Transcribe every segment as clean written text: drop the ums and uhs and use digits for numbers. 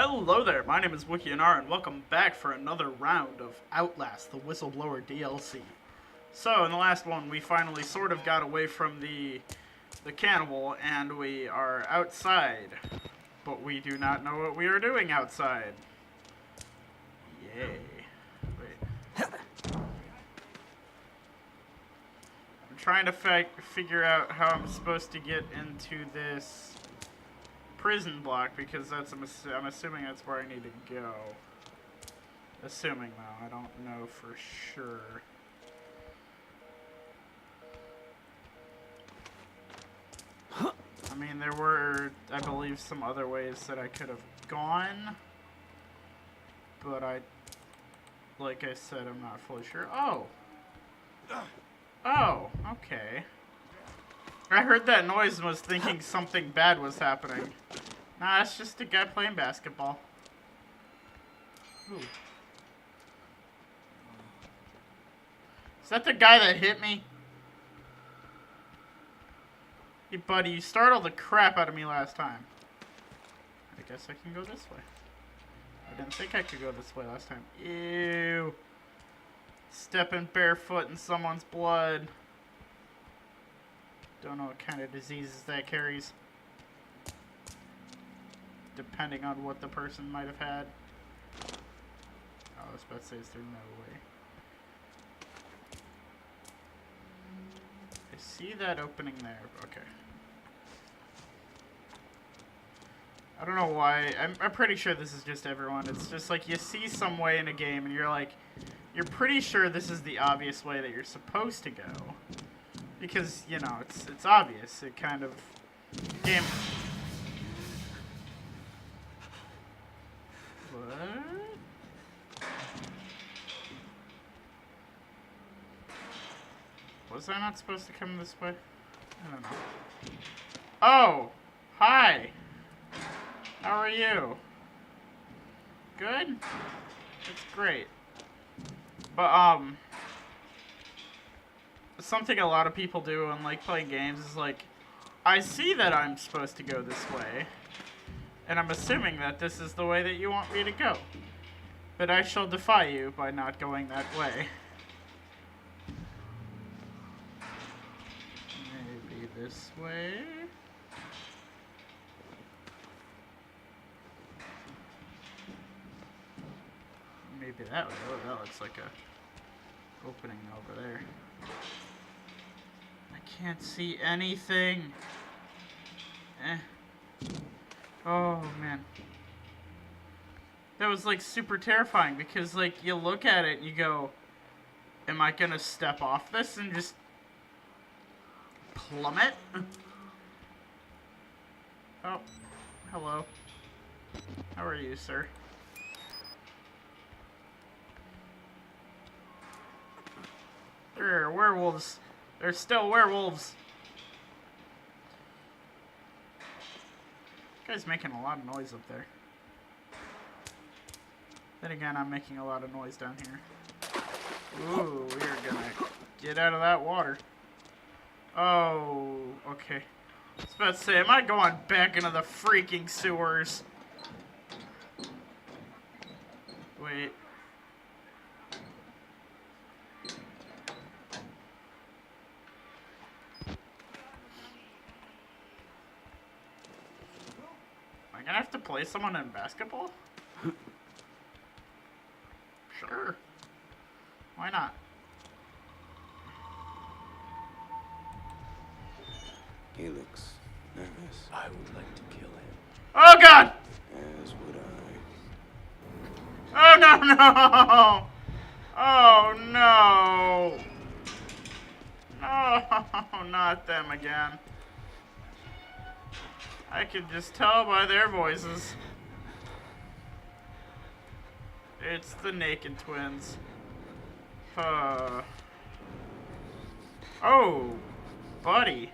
Hello there, my name is WikiAnara, and welcome back for another round of Outlast, the Whistleblower DLC. So, in the last one, we finally sort of got away from the cannibal, and we are outside. But we do not know what we are doing outside. Yay. Wait. I'm trying to figure out how I'm supposed to get into this prison block, because I'm assuming that's where I need to go. Assuming, though. I don't know for sure. I mean, there were, I believe, some other ways that I could have gone. But like I said, I'm not fully sure. Oh! Oh, okay. I heard that noise and was thinking something bad was happening. Nah, it's just a guy playing basketball. Ooh. Is that the guy that hit me? Hey, buddy, you startled the crap out of me last time. I guess I can go this way. I didn't think I could go this way last time. Ew. Stepping barefoot in someone's blood. Don't know what kind of diseases that carries. Depending on what the person might have had. Oh, I was about to say, is there no way? I see that opening there. Okay. I don't know why. I'm pretty sure this is just everyone. It's just like you see some way in a game and you're like, you're pretty sure this is the obvious way that you're supposed to go. Because, you know, it's obvious. It kind of... Game... What? Was I not supposed to come this way? I don't know. Oh! Hi! How are you? Good? That's great. But, something a lot of people do when, like, playing games is, like, I see that I'm supposed to go this way, and I'm assuming that this is the way that you want me to go. But I shall defy you by not going that way. Maybe this way? Maybe that way. Oh, that looks like a opening over there. I can't see anything. Oh, man. That was, like, super terrifying because, like, you look at it and you go, am I gonna step off this and just plummet? Oh, hello. How are you, sir? There are werewolves. There's still werewolves. This guy's making a lot of noise up there. Then again, I'm making a lot of noise down here. Ooh, we're gonna get out of that water. Oh, okay. I was about to say, am I going back into the freaking sewers? Wait. Am I gonna have to play someone in basketball? Sure. Why not? He looks nervous. I would like to kill him. Oh god! As would I. Oh no, no! Oh no! No, not them again. I could just tell by their voices. It's the Naked Twins. Oh, buddy.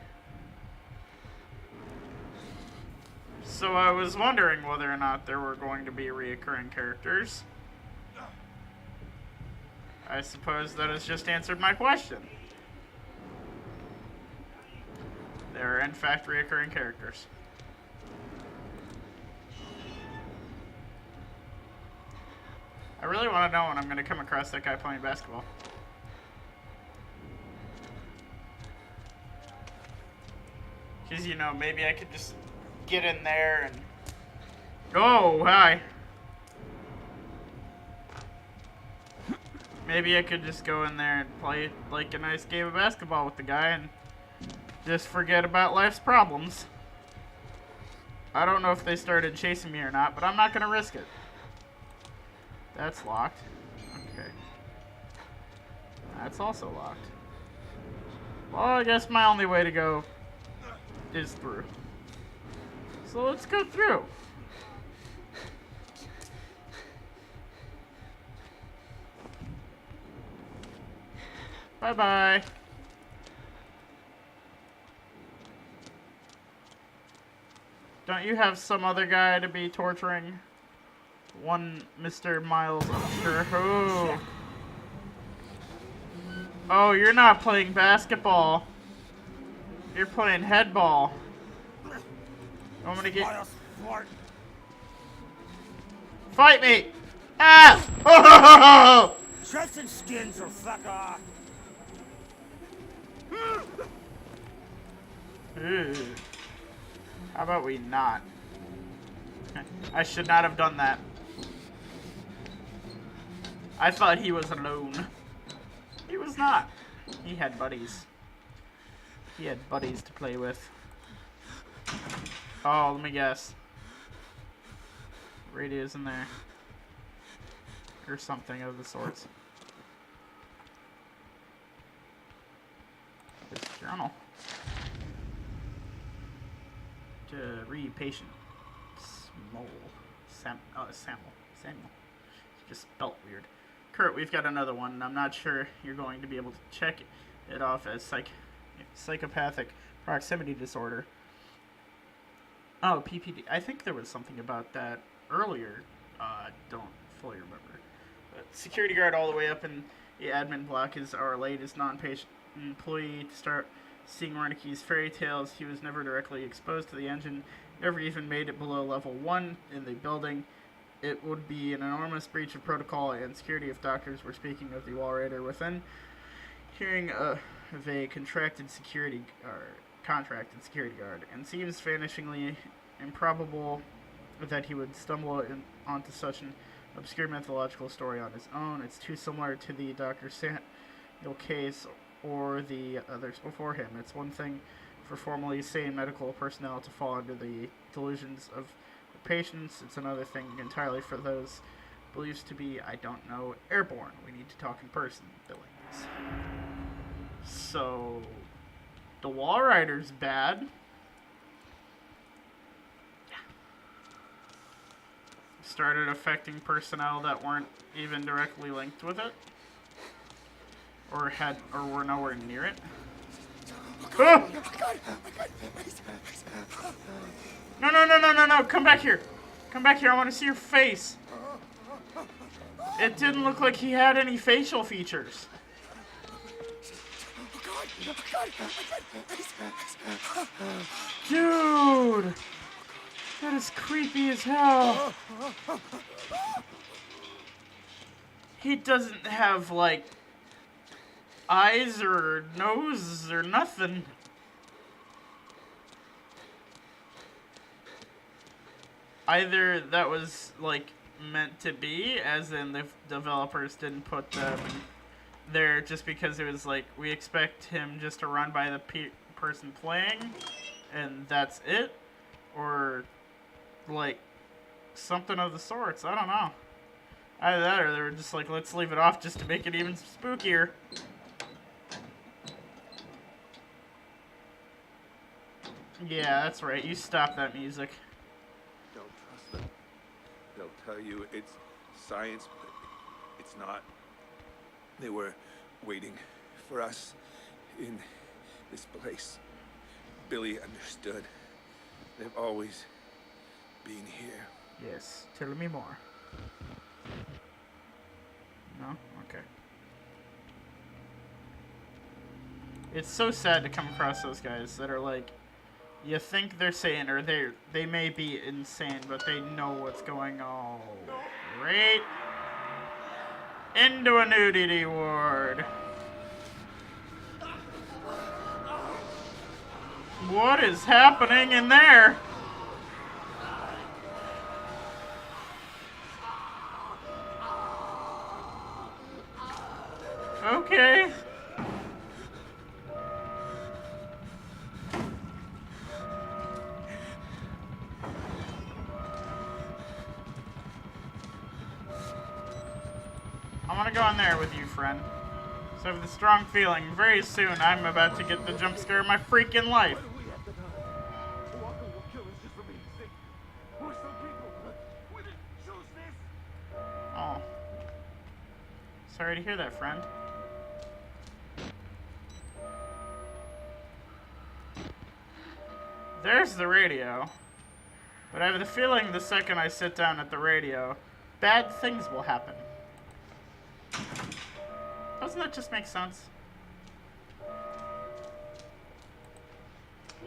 So I was wondering whether or not there were going to be reoccurring characters. I suppose that has just answered my question. There are in fact reoccurring characters. I really want to know when I'm going to come across that guy playing basketball. Because, you know, maybe I could just get in there and... Oh, hi. Maybe I could just go in there and play, like, a nice game of basketball with the guy and just forget about life's problems. I don't know if they started chasing me or not, but I'm not going to risk it. That's locked. Okay. That's also locked. Well, I guess my only way to go is through. So let's go through. Bye-bye. Don't you have some other guy to be torturing? One Mr. Miles Usher. Oh. Oh, you're not playing basketball. You're playing headball. I'm gonna get... Fight me! Ah! Oh! Shirts and skins or fuck off. Ew. How about we not? I should not have done that. I thought he was alone. He was not. He had buddies. He had buddies to play with. Oh, let me guess. Radio's in there. Or something of the sorts. His journal. To read patient. Samuel. Just spelt weird. Kurt, we've got another one, and I'm not sure you're going to be able to check it off as psychopathic proximity disorder. Oh, PPD. I think there was something about that earlier. Don't fully remember. But security guard all the way up in the admin block is our latest non-patient employee to start seeing Wernicke's fairy tales. He was never directly exposed to the engine, never even made it below level 1 in the building. It would be an enormous breach of protocol and security if doctors were speaking of the wall raider within hearing of a contracted security guard, and seems vanishingly improbable that he would stumble onto such an obscure mythological story on his own. It's too similar to the Dr. Samuel case or the others before him. It's one thing for formerly sane medical personnel to fall under the delusions of patients. It's another thing entirely for those believed to be, I don't know, airborne. We need to talk in person, Billings. So, the wall rider's bad. Started affecting personnel that weren't even directly linked with it, or were nowhere near it. Oh! No! Come back here! Come back here! I want to see your face. It didn't look like he had any facial features. Dude! That is creepy as hell. He doesn't have, like, eyes or nose or nothing. Either that was, like, meant to be, as in the developers didn't put them there just because it was like, we expect him just to run by the person playing, and that's it, or like something of the sorts. I don't know. Either that, or they were just like, let's leave it off just to make it even spookier. Yeah, that's right. You stop that music. Don't trust them. They'll tell you it's science, but it's not. They were waiting for us in this place. Billy understood. They've always been here. Yes. Tell me more. No? Okay. It's so sad to come across those guys that are like, you think they're sane, or they may be insane, but they know what's going on. Right? Into a nudity ward. What is happening in there? Okay. I want to go in there with you, friend. So I have the strong feeling very soon I'm about to get the jump scare of my freaking life. Oh. Sorry to hear that, friend. There's the radio. But I have the feeling the second I sit down at the radio, bad things will happen. Doesn't that just make sense?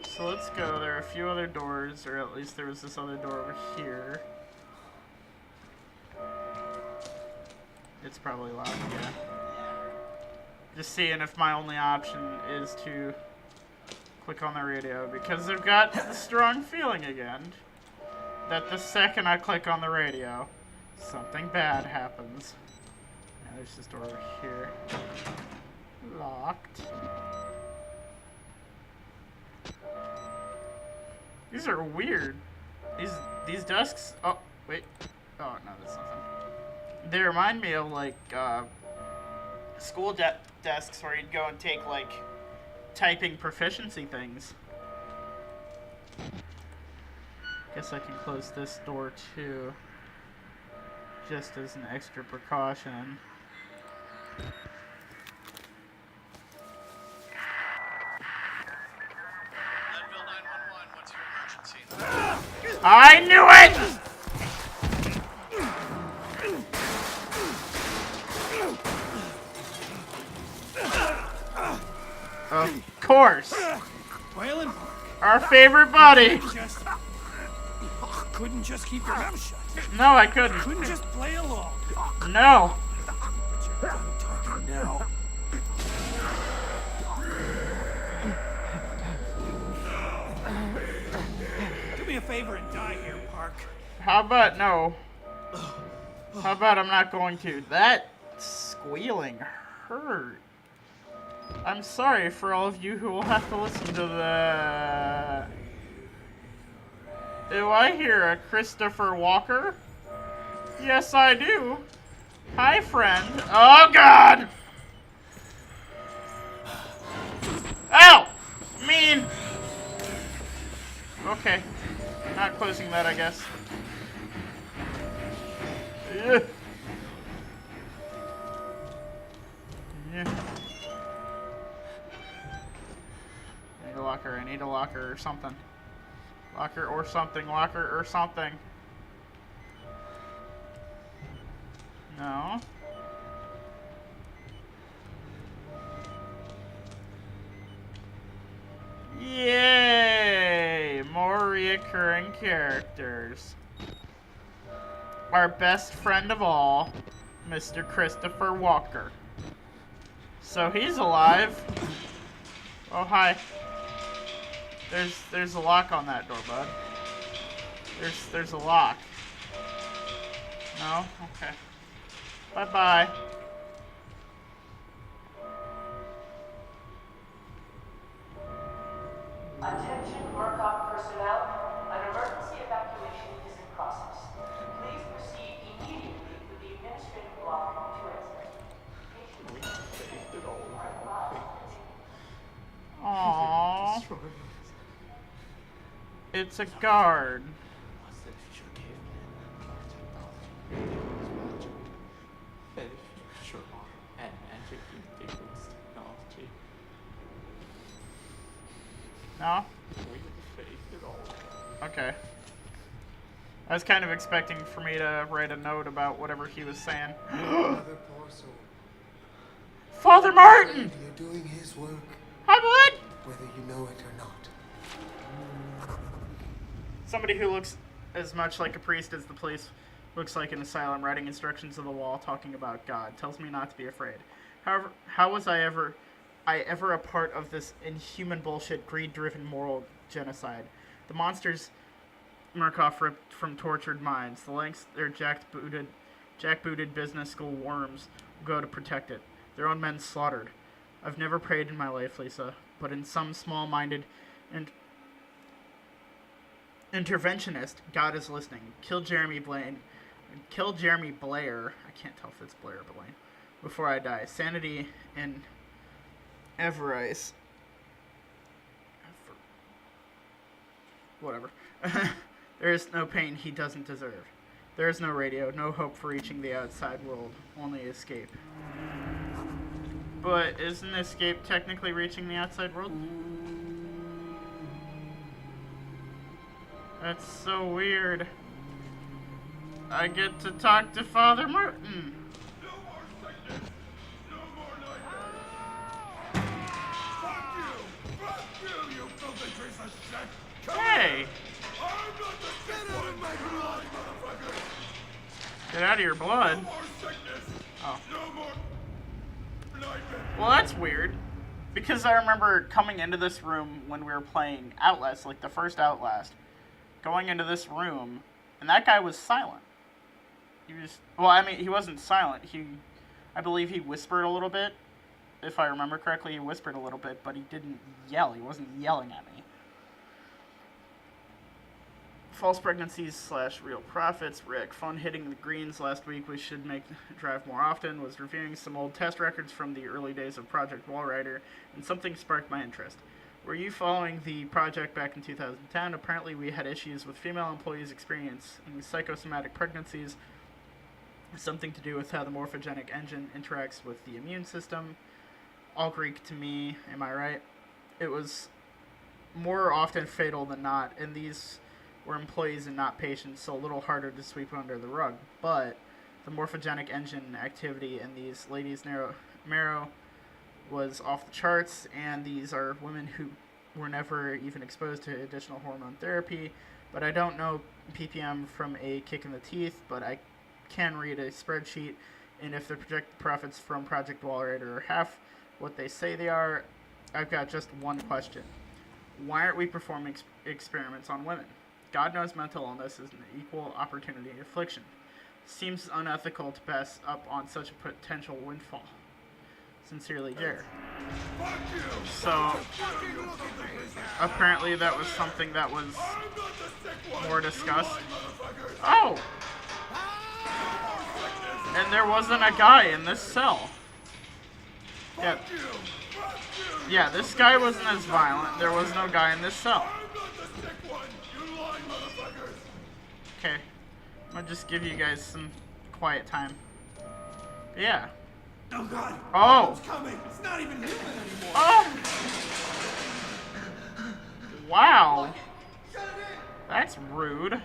So let's go. There are a few other doors, or at least there was this other door over here. It's probably locked, yeah. Just seeing if my only option is to click on the radio, because I've got the strong feeling again that the second I click on the radio, something bad happens. Yeah, there's this door over here. Locked. These are weird. These desks. Oh wait. Oh no, that's nothing. They remind me of like school desks where you'd go and take like typing proficiency things. Guess I can close this door too, just as an extra precaution. I knew it! Of course. Our favorite buddy. Couldn't just keep your mouth shut. No, I couldn't. Couldn't just play along. No. You're done talking now. Do me a favor and die here, Park. How about no? How about I'm not going to? That squealing hurt. I'm sorry for all of you who will have to listen to that. Do I hear a Christopher Walker? Yes, I do. Hi, friend. Oh, God! Ow! Mean! Okay. Not closing that, I guess. Yeah. Yeah. I need a locker. I need a locker or something. Locker or something. Locker or something. No. Yay! More reoccurring characters. Our best friend of all, Mr. Christopher Walker. So he's alive. Oh, hi. There's a lock on that door, bud. There's a lock. No? Okay. Bye-bye. Attention WorkOp personnel. An emergency evacuation is in process. Please proceed immediately with the administrative block to exit. Aww. It's a guard. No? Okay. I was kind of expecting for me to write a note about whatever he was saying. Father Martin! You're doing his work, Hi, bud! whether you know it or not. Somebody who looks as much like a priest as the police looks like an asylum, writing instructions on the wall, talking about God. Tells me not to be afraid. However, how was I ever a part of this inhuman bullshit, greed-driven moral genocide? The monsters Murkoff ripped from tortured minds. The lengths their jackbooted business school worms will go to protect it. Their own men slaughtered. I've never prayed in my life, Lisa, but in some small-minded and interventionist, God is listening. Kill Jeremy Blair. I can't tell if it's Blair or Blaine. Before I die. Sanity and Everise. Whatever. There is no pain he doesn't deserve. There is no radio, no hope for reaching the outside world, only escape. But isn't escape technically reaching the outside world? That's so weird. I get to talk to Father Martin. No more sickness! No more nightmares! Fuck you, you filthy piece of shit! Hey! I'm not the sick one! Of my blood, motherfucker! Get out of your blood. No more sickness! Oh. No more nightmares! Well, that's weird. Because I remember coming into this room when we were playing Outlast, like the first Outlast. Going into this room, and that guy was silent. He was, well, I mean, he wasn't silent. I believe he whispered a little bit. If I remember correctly, he whispered a little bit, but he didn't yell. He wasn't yelling at me. False pregnancies / real profits. Rick, fun hitting the greens last week. We should make drive more often. Was reviewing some old test records from the early days of Project Wallrider, and something sparked my interest. Were you following the project back in 2010? Apparently we had issues with female employees experiencing psychosomatic pregnancies. Something to do with how the morphogenic engine interacts with the immune system. All Greek to me, am I right? It was more often fatal than not, and these were employees and not patients, so a little harder to sweep under the rug. But the morphogenic engine activity in these ladies' marrow was off the charts, and these are women who were never even exposed to additional hormone therapy. But I don't know ppm from a kick in the teeth, but I can read a spreadsheet, and if the projected profits from Project Wallrider are half what they say they are, I've got just one question. Why aren't we performing experiments on women? God knows mental illness is an equal opportunity affliction. Seems unethical to pass up on such a potential windfall. Sincerely, Jer. So, apparently that was something that was more discussed. Oh! And there wasn't a guy in this cell. Yeah, this guy wasn't as violent. There was no guy in this cell. Okay. I'm gonna just give you guys some quiet time. Yeah. Oh God! Oh! It's coming! It's not even human anymore! Oh! Wow. That's rude.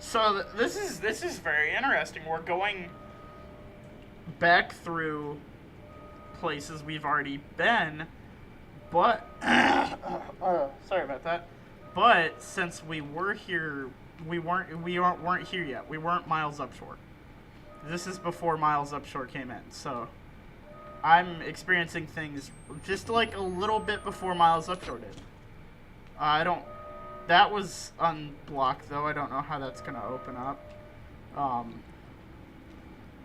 So this is very interesting. We're going back through places we've already been, but sorry about that. But since we were here, we weren't here yet. We weren't Miles Upshore. This is before Miles Upshore came in, so I'm experiencing things just like a little bit before Miles Upshore did. That was unblocked though. I don't know how that's gonna open up. I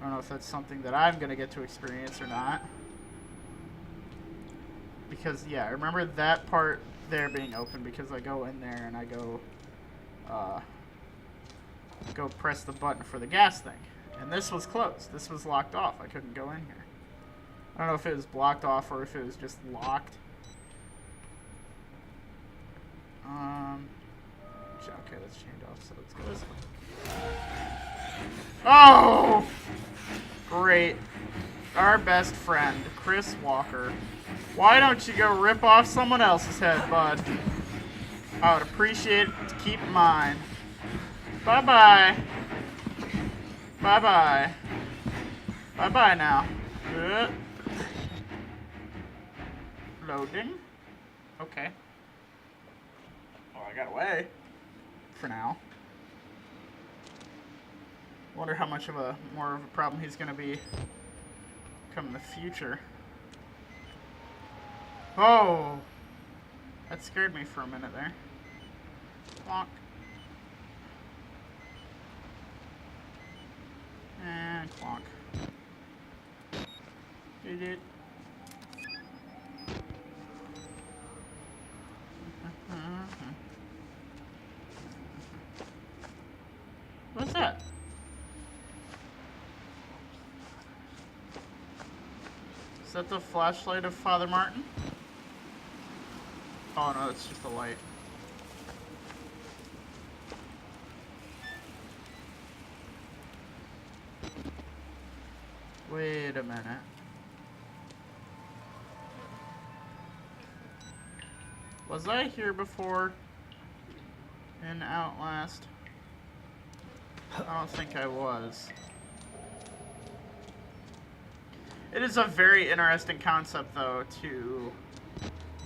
don't know if that's something that I'm gonna get to experience or not. Because yeah, I remember that part there being open because I go in there and I go press the button for the gas thing. And this was closed. This was locked off. I couldn't go in here. I don't know if it was blocked off or if it was just locked. Okay, that's chained off, so let's go this way. Oh! Great. Our best friend, Chris Walker. Why don't you go rip off someone else's head, bud? I would appreciate it to keep in mind. Bye-bye. Bye-bye. Bye-bye now. Good. Loading. Okay. Oh, I got away. For now. Wonder how much of a more of a problem he's going to be come in the future. Oh! That scared me for a minute there. Clonk. And clonk. Did it. What's that? Is that the flashlight of Father Martin? Oh no, it's just a light. Wait a minute. Was I here before in Outlast? I don't think I was. It is a very interesting concept, though, to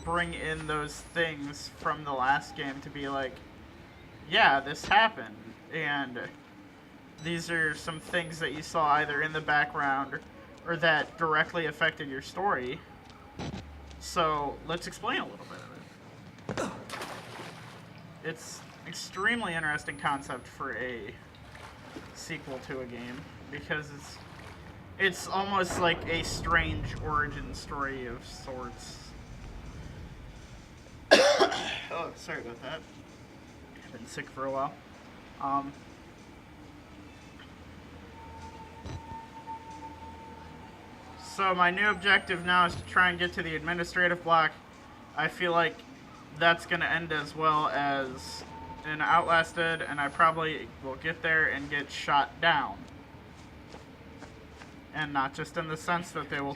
bring in those things from the last game to be like, yeah, this happened, and these are some things that you saw either in the background or that directly affected your story. So let's explain a little bit of it. It's extremely interesting concept for a sequel to a game because it's almost like a strange origin story of sorts. Oh, sorry about that. I've been sick for a while. So my new objective now is to try and get to the administrative block. I feel like that's going to end as well as in Outlast did, and I probably will get there and get shot down. And not just in the sense that they will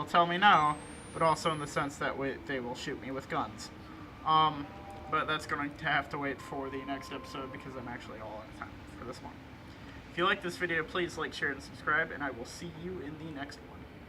tell me no, but also in the sense that they will shoot me with guns. But that's going to have to wait for the next episode because I'm actually all out of time for this one. If you like this video, please like, share, and subscribe, and I will see you in the next one.